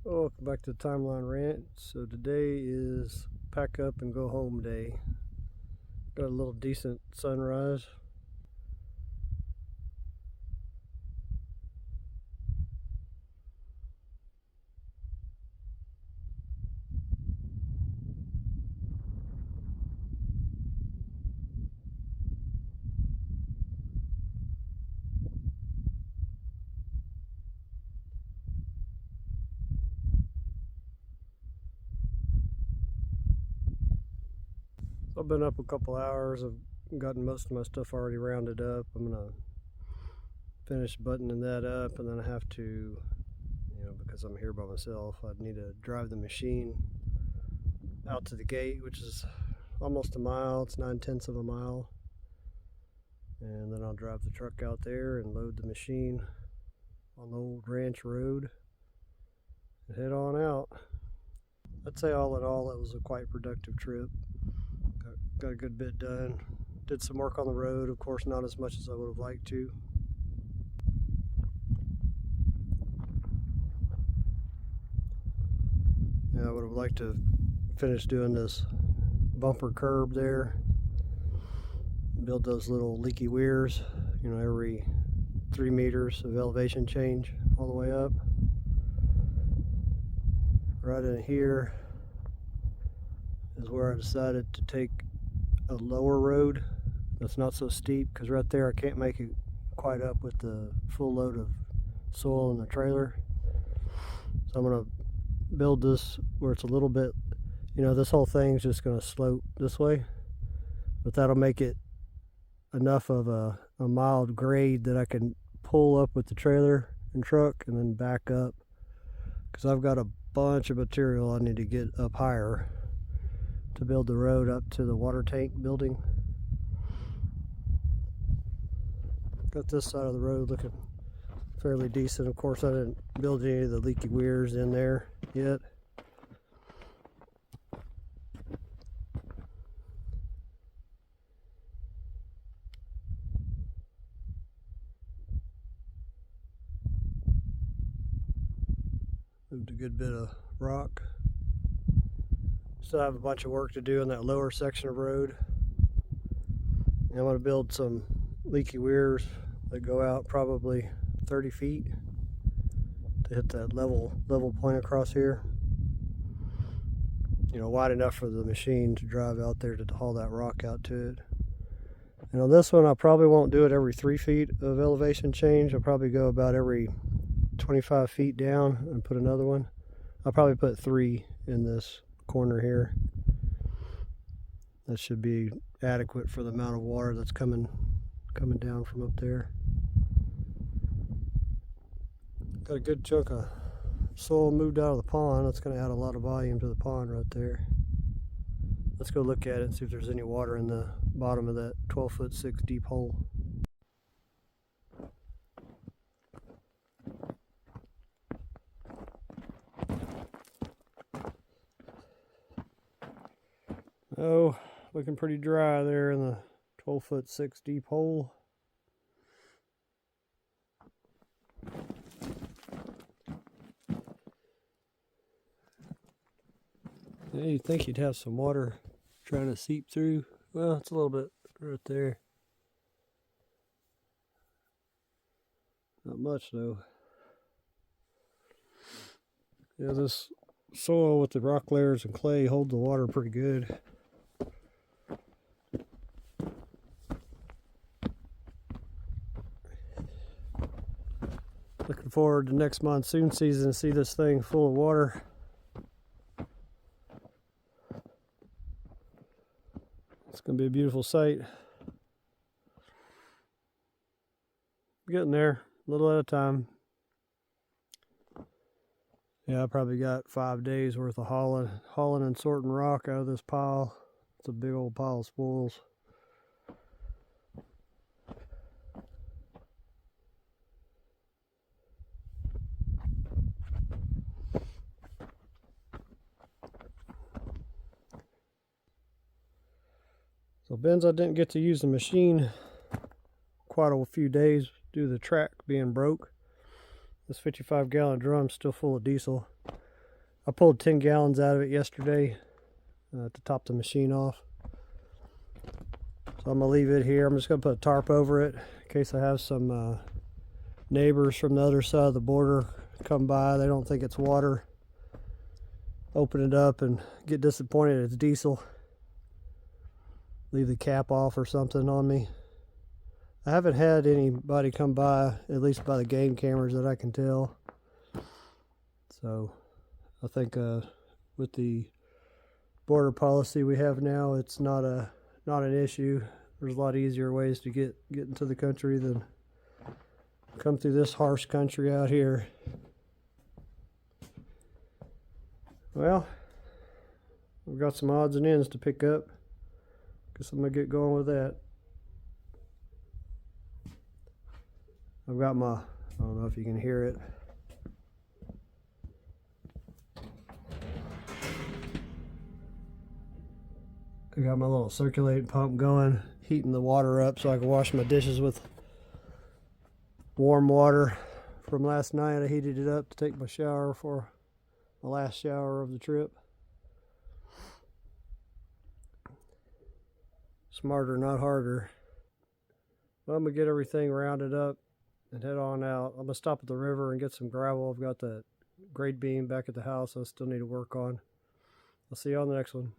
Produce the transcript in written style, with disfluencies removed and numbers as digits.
Welcome back to the Timeline Ranch. So today is pack up and go home day. Got a little decent sunrise. So I've been up a couple hours. I've gotten most of my stuff already rounded up. I'm gonna finish buttoning that up, and then I have to, because I'm here by myself, I need to drive the machine out to the gate, which is almost a mile. It's 9/10 of a mile. And then I'll drive the truck out there and load the machine on the old ranch road and head on out. I'd say all in all it was a quite productive trip. Got a good bit done. Did some work on the road, of course not as much as I would have liked to. Yeah, I would have liked to finish doing this bumper curb there. Build those little leaky weirs, every 3 meters of elevation change all the way up. Right in here is where I decided to take a lower road that's not so steep, because right there I can't make it quite up with the full load of soil in the trailer. So I'm going to build this where it's a little bit, this whole thing's just going to slope this way, but that'll make it enough of a mild grade that I can pull up with the trailer and truck and then back up, because I've got a bunch of material I need to get up higher to build the road up to the water tank building. Got this side of the road looking fairly decent. Of course I didn't build any of the leaky weirs in there yet. Moved a good bit of rock. Still have a bunch of work to do in that lower section of road. And I'm going to build some leaky weirs that go out probably 30 feet to hit that level point across here. Wide enough for the machine to drive out there to haul that rock out to it. And on this one I probably won't do it every 3 feet of elevation change. I'll probably go about every 25 feet down and put another one. I'll probably put 3 in this corner here. That should be adequate for the amount of water that's coming down from up there. Got a good chunk of soil moved out of the pond. That's going to add a lot of volume to the pond right there. Let's go look at it and see if there's any water in the bottom of that 12'6" deep hole. Oh, looking pretty dry there in the 12'6" deep hole. Yeah, you'd think you'd have some water trying to seep through. Well, it's a little bit right there. Not much though. Yeah, this soil with the rock layers and clay hold the water pretty good. Looking forward to next monsoon season to see this thing full of water. It's going to be a beautiful sight. Getting there, a little at a time. Yeah, I probably got 5 days worth of hauling and sorting rock out of this pile. It's a big old pile of spoils. So bins, I didn't get to use the machine quite a few days due to the track being broke. This 55-gallon drum's still full of diesel. I pulled 10 gallons out of it yesterday to top the machine off. So I'm gonna leave it here. I'm just gonna put a tarp over it in case I have some neighbors from the other side of the border come by. They don't think it's water. Open it up and get disappointed it's diesel. Leave the cap off or something on me. I haven't had anybody come by, at least by the game cameras that I can tell. So I think with the border policy we have now, it's not an issue. There's a lot easier ways to get into the country than come through this harsh country out here. Well, we've got some odds and ends to pick up. Guess I'm gonna get going with that. I've got my, I don't know if you can hear it. I got my little circulating pump going, heating the water up so I can wash my dishes with warm water from last night. I heated it up to take my shower for my last shower of the trip. Smarter, not harder. Well, I'm gonna get everything rounded up and head on out. I'm gonna stop at the river and get some gravel. I've got that grade beam back at the house I still need to work on. I'll see you on the next one.